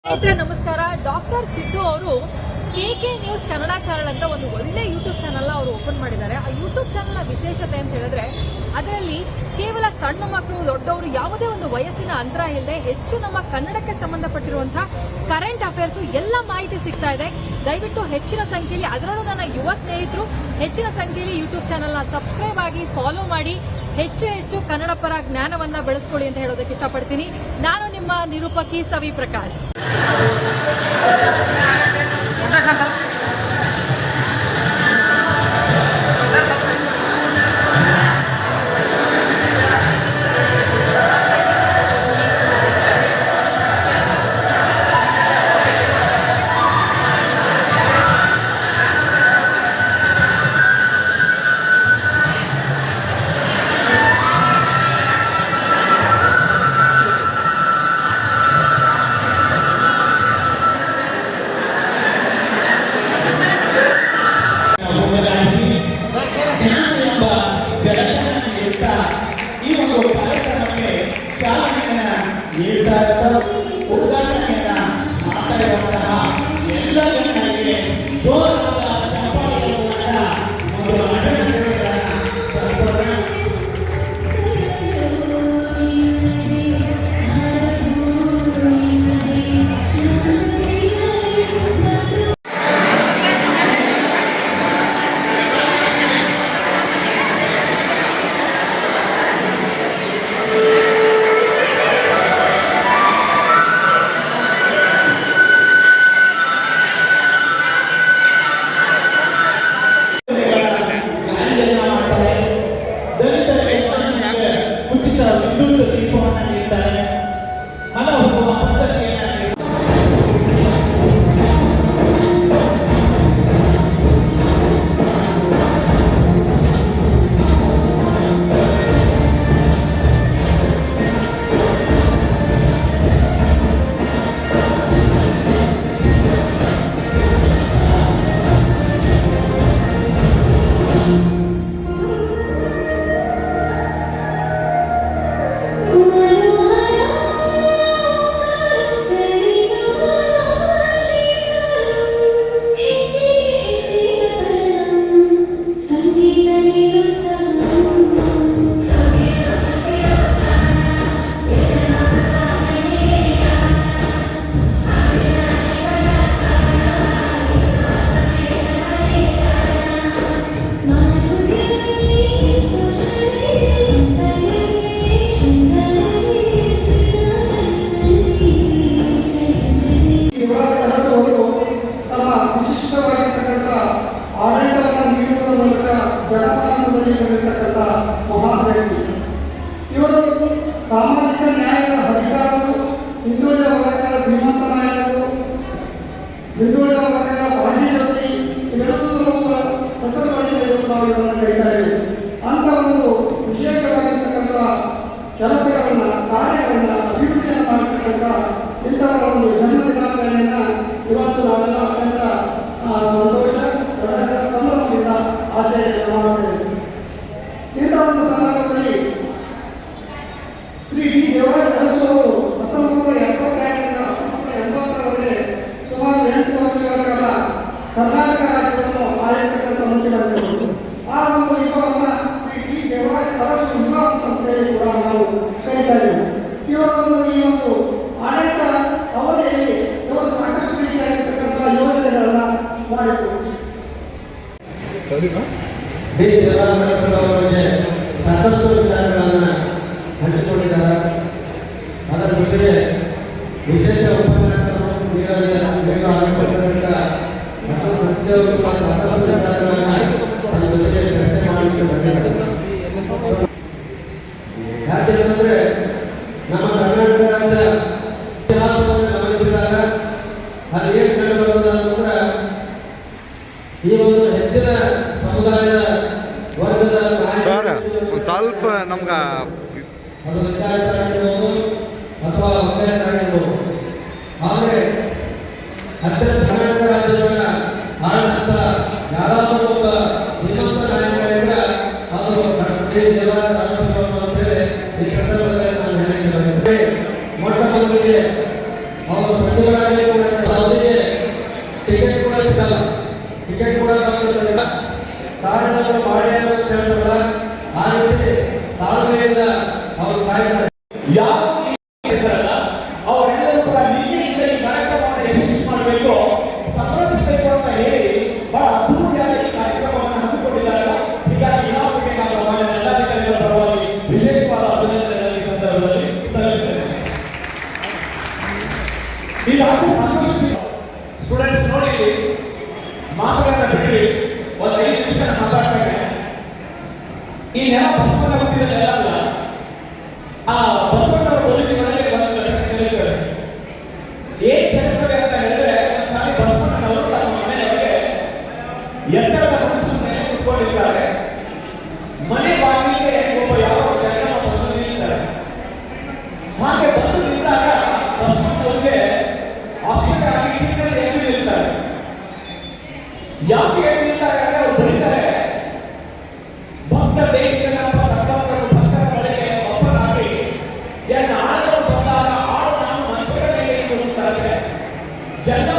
ಸ್ನೇಹಿತರೆ ನಮಸ್ಕಾರ. ಡಾಕ್ಟರ್ ಸಿದ್ದು ಅವರು KK ನ್ಯೂಸ್ ಕನ್ನಡ ಚಾನಲ್ ಅಂತ ಒಂದು ಒಳ್ಳೆ ಯೂಟ್ಯೂಬ್ ಚಾನಲ್ ಅವರು ಓಪನ್ ಮಾಡಿದ್ದಾರೆ. ಆ ಯೂಟ್ಯೂಬ್ ಚಾನಲ್ನ ವಿಶೇಷತೆ ಅಂತ ಹೇಳಿದ್ರೆ ಅದರಲ್ಲಿ ಕೇವಲ ಸಣ್ಣ ಮಕ್ಕಳು ದೊಡ್ಡವರು ಯಾವುದೇ ಒಂದು ವಯಸ್ಸಿನ ಅಂತರ ಇಲ್ಲದೆ ಹೆಚ್ಚು ನಮ್ಮ ಕನ್ನಡಕ್ಕೆ ಸಂಬಂಧಪಟ್ಟಿರುವಂತಹ ಕರೆಂಟ್ ಅಫೇರ್ಸ್ ಎಲ್ಲ ಮಾಹಿತಿ ಸಿಗ್ತಾ ಇದೆ. ದಯವಿಟ್ಟು ಹೆಚ್ಚಿನ ಸಂಖ್ಯೆಯಲ್ಲಿ, ಅದರಲ್ಲೂ ನನ್ನ ಯುವ ಸ್ನೇಹಿತರು ಹೆಚ್ಚಿನ ಸಂಖ್ಯೆಯಲ್ಲಿ ಯೂಟ್ಯೂಬ್ ಚಾನಲ್ನ ಸಬ್ಸ್ಕ್ರೈಬ್ ಆಗಿ ಫಾಲೋ ಮಾಡಿ ಹೆಚ್ಚು ಕನ್ನಡ ಪರ ಜ್ಞಾನವನ್ನ ಬೆಳೆಸ್ಕೊಳ್ಳಿ ಅಂತ ಹೇಳೋದಕ್ಕೆ ಇಷ್ಟಪಡ್ತೀನಿ. ನಾನು ನಿಮ್ಮ ನಿರೂಪಕಿ ಸವಿ ಪ್ರಕಾಶ್. ಉದ್ಘಾಟನೆಯನ್ನ ಮಾಡ್ತಾ ಇರುವಂತಹ ಎಲ್ಲ ಜನರಿಗೆ ಜೋರಾದ ಚಪ್ಪಾಳೆಯ ಮೂಲಕ ಒಂದು ಅಭಿನಂದನೆಗಳನ್ನು ಸಲ್ಲಿಸೋಣ. ಉಚಿತ ವಿದ್ಯುತ್ ದೀಪವನ್ನು ನೀಡುತ್ತಾರೆ. ಮನ ಹೋಗುವ ಪದ್ಧತಿಯನ್ನು ಇವರು ಸಾಮಾಜಿಕ ನ್ಯಾಯದ ಅಧಿಕಾರರು, ಹಿಂದುಳಿದ ವರ್ಗಗಳ ಶ್ರೀಮಂತ ನಾಯಕರು, ಹಿಂದುಳಿದ ವರ್ಗಗಳ ಮಾಜಿ ಜೊತೆ ಇವೆಲ್ಲವೂ ಹೆಸರುಗಳಿಂದ ನಾವು ಇವರನ್ನು ಕರೀತಾರೆ. ಅಂತ ಒಂದು ವಿಶೇಷವಾಗಿರ್ತಕ್ಕಂಥ ಕೆಲಸಗಳನ್ನು, ಕಾರ್ಯಗಳನ್ನು, ಅಭಿವೃದ್ಧಿಯನ್ನು ಮಾಡತಕ್ಕಂಥ ಇಂಥವರ ಒಂದು ಜನ್ಮದಿನಾಚರಣೆಯನ್ನು ಇವತ್ತು ನಾವೆಲ್ಲ ಅತ್ಯಂತ ಸಂತೋಷ, ಸಡಗರ, ಸಂಭ್ರಮದಿಂದ ಆಚರಣೆ ಮಾಡುತ್ತೇವೆ. ಇಂಥ ಒಂದು ಸಂದರ್ಭದಲ್ಲಿ ಶ್ರೀ ಡಿ ದೇವರಾಜ ಅರಸು ಅವರು 1972ರಿಂದ 1980ರವರೆಗೆ ಸುಮಾರು 8 ವರ್ಷಗಳ ಕಾಲ ಕರ್ನಾಟಕ ರಾಜ್ಯವನ್ನು ಆಳಿರ್ತಕ್ಕಂಥ ಮುಖ್ಯಮಂತ್ರಿಗಳು. ಆ ಒಂದು ಯುಗವನ್ನು ಶ್ರೀ ಡಿ ದೇವರಾಜ ಅರಸು ಯುಗ ಅಂತ ಹೇಳಿ ಕೂಡ ನಾವು ಕರೀತಾ ಇದ್ದೇವೆ. ಇವರೊಂದು ಈ ಒಂದು ಆಡಳಿತ ಅವಧಿಯಲ್ಲಿ ಇವರು ಸಾಕಷ್ಟು ರೀತಿಯಾಗಿರ್ತಕ್ಕಂಥ ಯೋಜನೆಗಳನ್ನು ಮಾಡಿದರು. ಡಿ ದೇವರಾಜ ಅರಸು ಸಾಕಷ್ಟು ವಿಚಾರಗಳನ್ನು ಹಂಚಿಕೊಂಡಿದ್ದಾರೆ. ಅದರ ಜೊತೆಗೆ ವಿಶೇಷ ಉಪನ್ಯಾಸವನ್ನು ಸಾಕಷ್ಟು ವಿಚಾರಗಳನ್ನು ತನ್ನ ಜೊತೆಗೆ ಚರ್ಚೆ ಮಾಡಲಿಕ್ಕೆ ಬಂದಿದ್ದಾರೆ. ಯಾಕೆಂದರೆ ನಮ್ಮ ಕರ್ನಾಟಕ ರಾಜ್ಯ ಇತಿಹಾಸವನ್ನು ಗಮನಿಸಿದಾಗ ಅದು ಏನು ಕಂಡುಬರುತ್ತದೆ ಅಂತಂದ್ರೆ ಈ ಒಂದು ಹೆಚ್ಚಿನ ಸಮುದಾಯದ ವರ್ಗದ ಸ್ವಲ್ಪ ನಮ್ಗೆ ಅದು ಪಂಚಾಯತ್ ಆಗಿರ್ಬೋದು ಅಥವಾ ಪಂಚಾಯತ್ ಆಗಿರ್ಬೋದು. ಆದರೆ ಅತ್ಯಂತ ಕರ್ನಾಟಕ ರಾಜ್ಯದೊಳಗ ಆಳಿದಂಥ ಯಾರಾದರೂ ಒಬ್ಬ ಶ್ರೀಮಂತ ನಾಯಕರಿದ್ರೆ ಅದು ದೇವರಾಜ ಅರಸು ಅಂತೇಳಿ ಈ ಸಂದರ್ಭದಲ್ಲಿ ನಾನು ಹೇಳಿಕೆ ಮೊಟ್ಟ ಮೊದಲಿಗೆ ಅವರು ಸಚಿವರಾಗಿ ಸಿಗಲ್ಲ, ಟಿಕೆಟ್ ಕೂಡ ಕಳ್ಕೊಳ್ಳೋದಿಲ್ಲ. ತಾಳ್ಮೆಯನ್ನು ಬಾಳೆಯನ್ನು ಅಂತ ಹೇಳ್ತಾರಲ್ಲ, ಆ ರೀತಿ ತಾಳ್ಮೆಯಿಂದ ಅವರು ಕಾಯ್ತಾರೆ. ಯಾವ ಅವರೆಲ್ಲರೂ ಕೂಡ ನಿನ್ನೆಯಿಂದ ಈ ಕಾರ್ಯಕ್ರಮವನ್ನು ಯಶಸ್ವಿ ಮಾಡಬೇಕು, ಸಂಭ್ರಮಿಸಬೇಕು ಅಂತ ಹೇಳಿ ಬಹಳ ಅದ್ಭುತವಾದ ಈ ಕಾರ್ಯಕ್ರಮವನ್ನು ಹಮ್ಮಿಕೊಂಡಿದ್ದಾರೆ. ಹೀಗಾಗಿ ಇಲಾಖೆಗೆ ನಾನು ಮಾನ್ಯ ಜಿಲ್ಲಾಧಿಕಾರಿಗಳ ಪರವಾಗಿ ವಿಶೇಷವಾದ ಅಭಿನಂದನೆಗಳನ್ನು ಈ ಸಂದರ್ಭದಲ್ಲಿ ಸಲ್ಲಿಸ್ತೇನೆ. ಇಲಾಖೆ ಸಾಕಷ್ಟು ಸ್ಟೂಡೆಂಟ್ಸ್ ನೋಡಿ ಮಾತುಗಳನ್ನ ಬಿಡಿ, ಒಂದು 5 ನಿಮಿಷ ಮಾತಾಡ್ತಾರೆ. ಈ ನೆಲ ಬಸವನ ಹುಟ್ಟಿದ ನೆಲ ಅಲ್ಲ, ಆ ಬಸವಣ್ಣವರ ಬದುಕಿನೊಳಗೆ ಒಂದು ಘಟನೆ ಚೆಲ್ಲುತ್ತದೆ. ಏನ್ ಚೆಲ್ಲುತ್ತದೆ ಅಂತ ಹೇಳಿದ್ರೆ, ಒಂದ್ಸಾರಿ ಬಸವಣ್ಣನವರು ತಮ್ಮ ಮನೆಯೊಳಗೆ ಎತ್ತರದ ಮಂಚದ ಮೇಲೆ ಕುತ್ಕೊಂಡಿದ್ದಾರೆ. ಮನೆ ಬಾಗಿಲಿಗೆ ಒಬ್ಬ ಯಾವ ಜಗನ್ನ ಬಂದು ನಿಲ್ತಾರೆ. ಹಾಗೆ ಬಂದು ನಿಂತಾಗ ಬಸವಣ್ಣವರಿಗೆ ಆಶ್ಚರ್ಯ ಆಗಿ ಕಿತ್ತಲ್ಲಿ ಎದ್ದು ನಿಲ್ತಾರೆ. ಯಾಕೆ ಎದ್ದು ನಿಲ್ತಾರೆ ಅಂದ್ರೆ ಅವರು ಬರೀತಾರೆ, ಭಕ್ತ ದೇಹಿಕನಪ್ಪ ಸರ್ವತ್ರರು ಭಕ್ತರ ಬಳಿಗೆ ಒಪ್ಪನಾಗಿ ಆಳಲು ಬಂದಾಗ ಆಳು ನಾನು ಮಂಚದ ಮೇಲೆ ಬರುತ್ತಾರೆ. ಜನ್ಮ